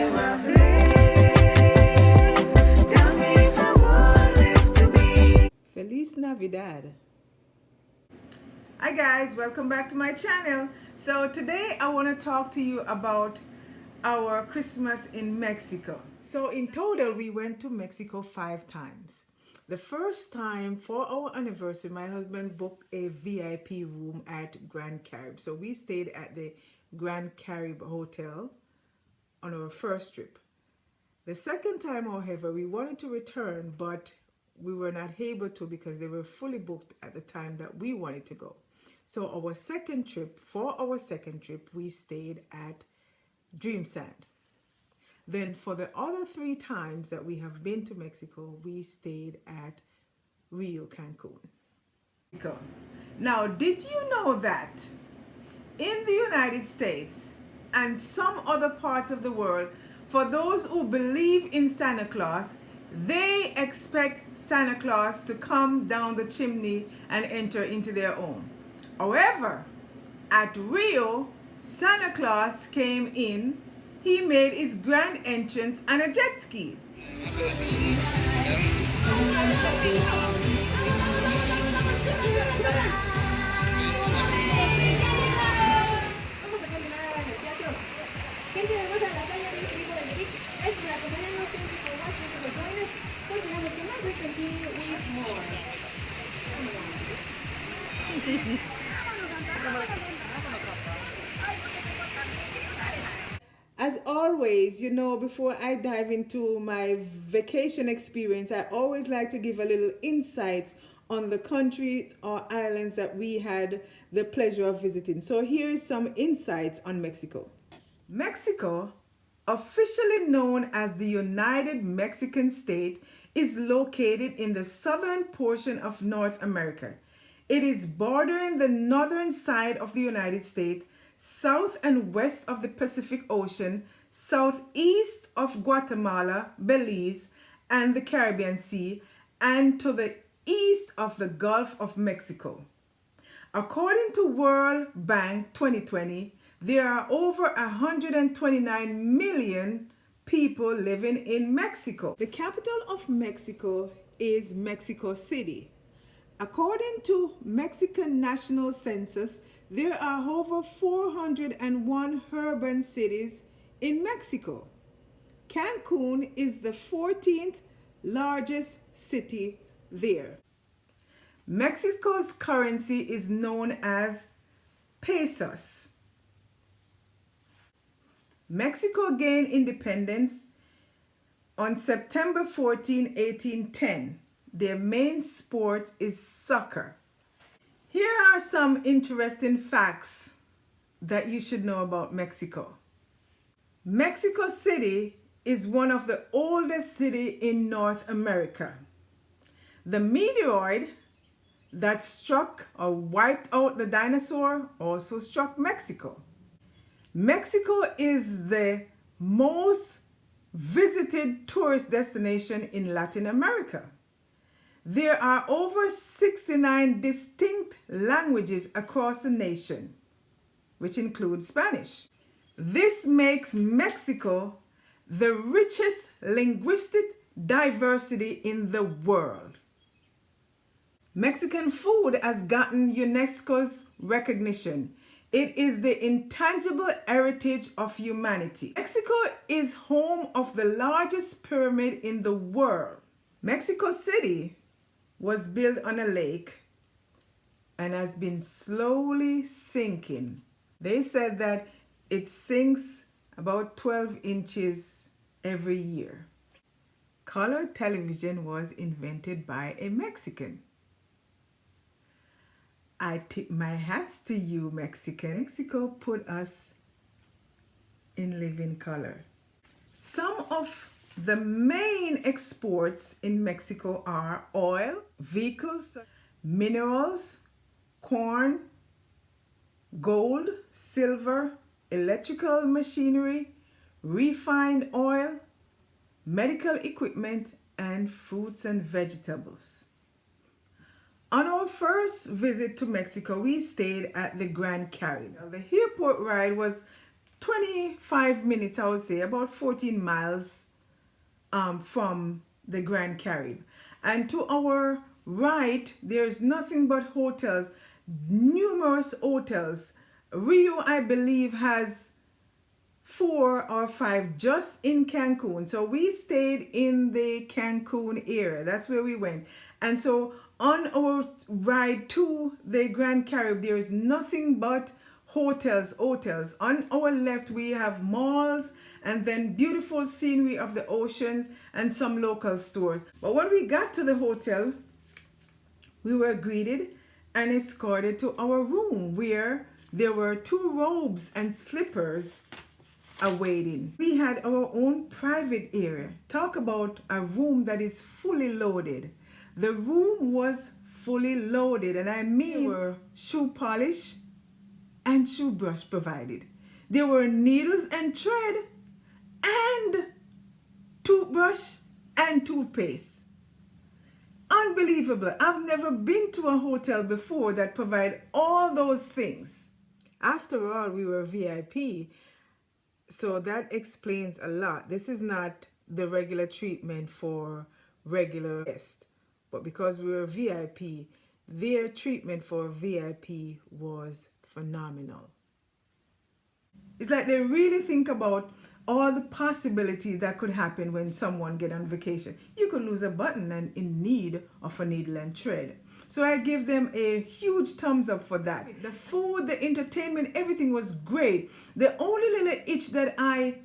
you have lived. Tell me if I would live to be. Feliz Navidad. Hi guys, welcome back to my channel. So today I want to talk to you about our Christmas in Mexico. So in total we went to Mexico 5 times. The first time for our anniversary, my husband booked a VIP room at Grand Carib. So we stayed at the Grand Carib Hotel on our first trip. The second time, however, we wanted to return, but we were not able to because they were fully booked at the time that we wanted to go. So for our second trip, we stayed at Dream Sand. Then for the other 3 times that we have been to Mexico, we stayed at Rio Cancun. Now, did you know that in the United States and some other parts of the world, for those who believe in Santa Claus, they expect Santa Claus to come down the chimney and enter into their home. However, at Rio, Santa Claus came in. He made his grand entrance on a jet ski. As always, before I dive into my vacation experience, I always like to give a little insight on the countries or islands that we had the pleasure of visiting. So here's some insights on Mexico. Mexico, officially known as the United Mexican State, is located in the southern portion of North America. It is bordering the northern side of the United States, south and west of the Pacific Ocean, southeast of Guatemala, Belize, and the Caribbean Sea, and to the east of the Gulf of Mexico. According to World Bank 2020, there are over 129 million people living in Mexico. The capital of Mexico is Mexico City. According to Mexican National Census, there are over 401 urban cities in Mexico. Cancun is the 14th largest city there. Mexico's currency is known as pesos. Mexico gained independence on September 14, 1810. Their main sport is soccer. Here are some interesting facts that you should know about Mexico. Mexico City is one of the oldest cities in North America. The meteoroid that struck or wiped out the dinosaur also struck Mexico. Mexico is the most visited tourist destination in Latin America. There are over 69 distinct languages across the nation, which includes Spanish. This makes Mexico the richest linguistic diversity in the world. Mexican food has gotten UNESCO's recognition. It is the intangible heritage of humanity. Mexico is home of the largest pyramid in the world. Mexico City was built on a lake and has been slowly sinking. They said that it sinks about 12 inches every year. Color television was invented by a Mexican. I tip my hats to you, Mexican. Mexico put us in living color. Some of the main exports in Mexico are oil, vehicles, minerals, corn, gold, silver, electrical machinery, refined oil, medical equipment, and fruits and vegetables. On our first visit to Mexico, we stayed at the Grand Carib. The airport ride was 25 minutes, I would say, about 14 miles from the Grand Carib. And to our right, there's nothing but hotels, numerous hotels. Rio, I believe, has 4 or 5 just in Cancun. So we stayed in the Cancun area. That's where we went. And so on our ride to the Grand Carib, there is nothing but hotels, hotels. On our left, we have malls and then beautiful scenery of the oceans and some local stores. But when we got to the hotel, we were greeted and escorted to our room where there were 2 robes and slippers awaiting. We had our own private area. Talk about a room that is fully loaded. The room was fully loaded, and I mean there were shoe polish and shoe brush provided. There were needles and thread and toothbrush and toothpaste. Unbelievable. I've never been to a hotel before that provide all those things. After all, we were VIP, so that explains a lot. This is not the regular treatment for regular guests, but because we were VIP, their treatment for VIP was phenomenal. It's like they really think about all the possibility that could happen when someone get on vacation. You could lose a button and in need of a needle and thread. So I give them a huge thumbs up for that. The food, the entertainment, everything was great. The only little itch that I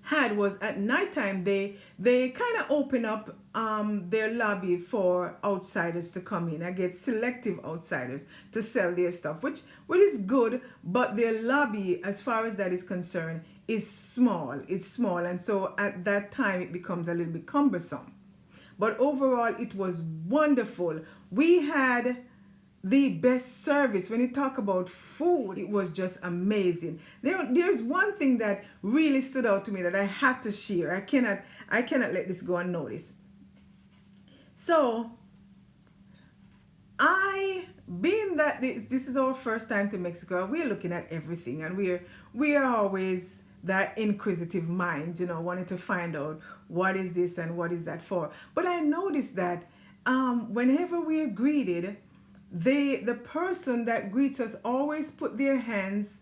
had was at nighttime they kind of open up their lobby for outsiders to come in. I get selective outsiders to sell their stuff, which is good, but their lobby, as far as that is concerned, is small. It's small, and so at that time it becomes a little bit cumbersome. But overall, it was wonderful. We had the best service. When you talk about food, it was just amazing. There's one thing that really stood out to me that I have to share. I cannot let this go unnoticed. So, being that this is our first time to Mexico, we're looking at everything, and we are always that inquisitive mind, wanting to find out what is this and what is that for. But I noticed that whenever we are greeted, the person that greets us always put their hands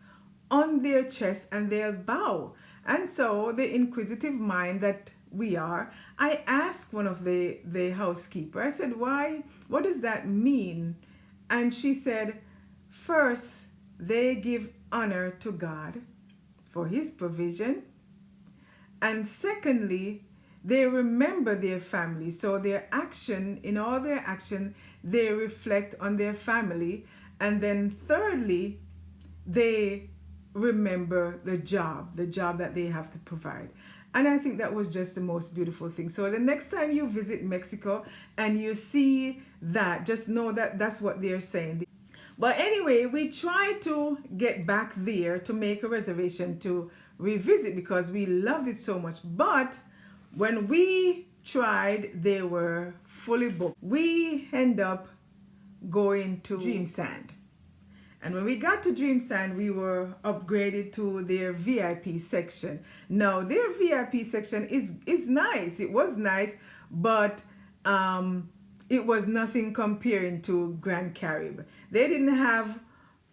on their chest and they'll bow. And so the inquisitive mind that we are, I asked one of the housekeeper, I said, what does that mean? And she said, first, they give honor to God for his provision. And secondly, they remember their family. So in all their action, they reflect on their family. And then thirdly, they remember the job that they have to provide. And I think that was just the most beautiful thing. So the next time you visit Mexico and you see that, just know that that's what they're saying. But anyway, we tried to get back there to make a reservation to revisit because we loved it so much. But when we tried, they were fully booked. We end up going to Dream Sand. And when we got to Dream Sand, we were upgraded to their VIP section. Now, their VIP section is nice. It was nice, but it was nothing comparing to Grand Carib. They didn't have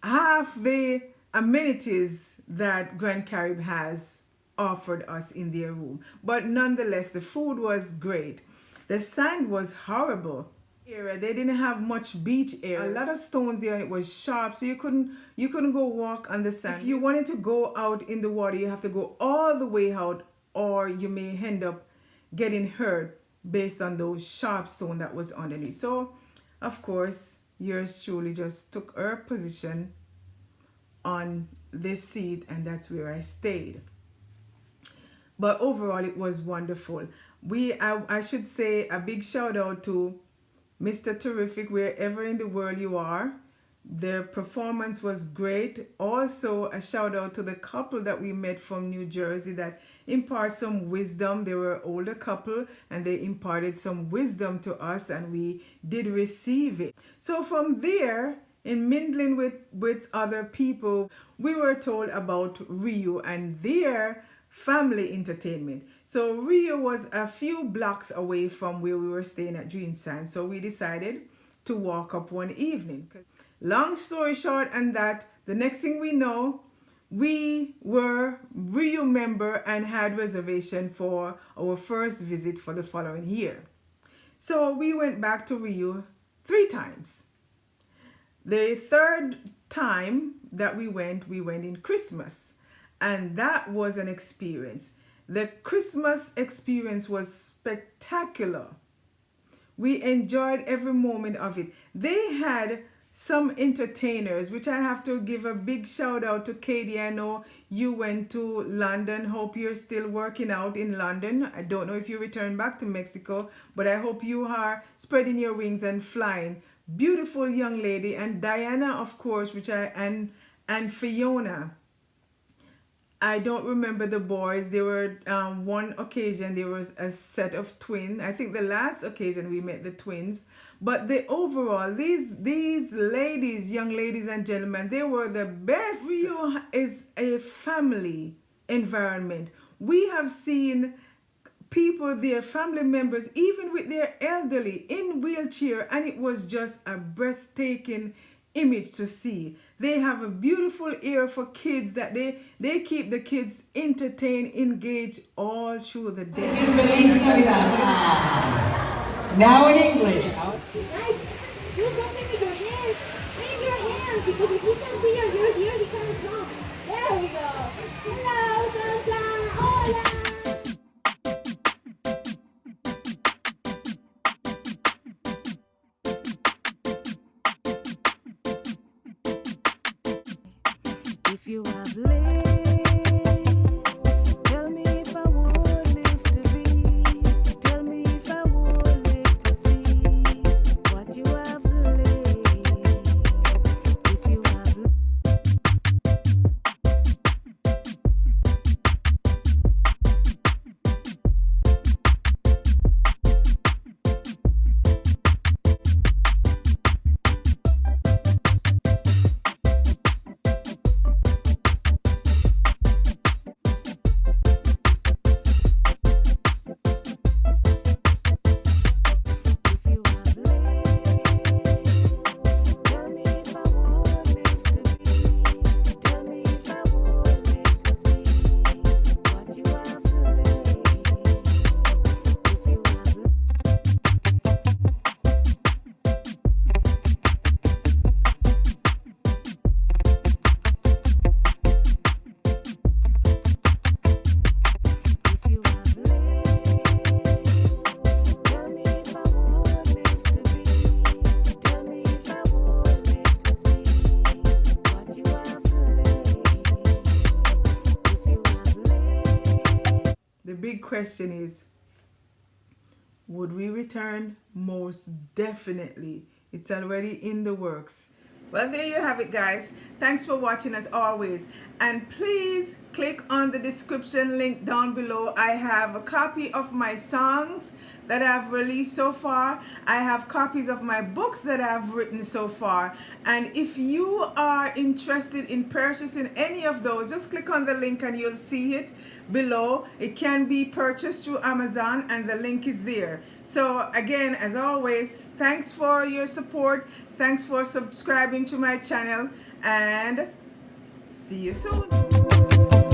half the amenities that Grand Carib has offered us in their room. But nonetheless, the food was great. The sand was horrible. They didn't have much beach area. A lot of stones there, and it was sharp, so you couldn't go walk on the sand. If you wanted to go out in the water, you have to go all the way out, or you may end up getting hurt based on those sharp stone that was underneath. So, of course, yours truly just took her position on this seat, and that's where I stayed. But overall, it was wonderful. I should say a big shout out to Mr. Terrific, wherever in the world you are. Their performance was great. Also, a shout out to the couple that we met from New Jersey that imparted some wisdom. They were an older couple and they imparted some wisdom to us, and we did receive it. So from there, in mingling with other people, we were told about Rio and their family entertainment. So Rio was a few blocks away from where we were staying at Dreamside. So we decided to walk up one evening. Long story short, and that the next thing we know, we were Rio member and had reservation for our first visit for the following year. So we went back to Rio 3 times. The third time that we went in Christmas, and that was an experience. The Christmas experience was spectacular. We enjoyed every moment of it. They had some entertainers, which I have to give a big shout out to Katie. I know you went to London. Hope you're still working out in London. I don't know if you returned back to Mexico, but I hope you are spreading your wings and flying. Beautiful young lady. And Diana, of course, and Fiona. I don't remember the boys. There were one occasion there was a set of twins. I think the last occasion we met the twins. But the overall, these ladies, young ladies and gentlemen, they were the best. Rio is a family environment. We have seen people, their family members, even with their elderly in wheelchair, and it was just a breathtaking image to see. They have a beautiful ear for kids that they keep the kids entertained, engaged all through the day. Feliz Navidad. Now in English. Guys, do something with your hands. Wave your hands because if he can see you're here, he can't come. There we go. Hello, Santa. Hola. If you have lived, tell me if I would live to be. Tell me if I would live to see what you have lived. If you have lived. If you have lived, tell me if I would live to be. Tell me if I would live to see what you have lived. If you have lived. If you have lived, tell me if I would live to be. Tell me if I would live to see what you have lived. If you have lived. The big question is, would we return? Most definitely. It's already in the works. Well, there you have it, guys. Thanks for watching as always. And please click on the description link down below. I have a copy of my songs that I've released so far. I have copies of my books that I've written so far. And if you are interested in purchasing any of those, just click on the link and you'll see it below. It can be purchased through Amazon and the link is there. So again, as always, thanks for your support. Thanks for subscribing to my channel and see you soon.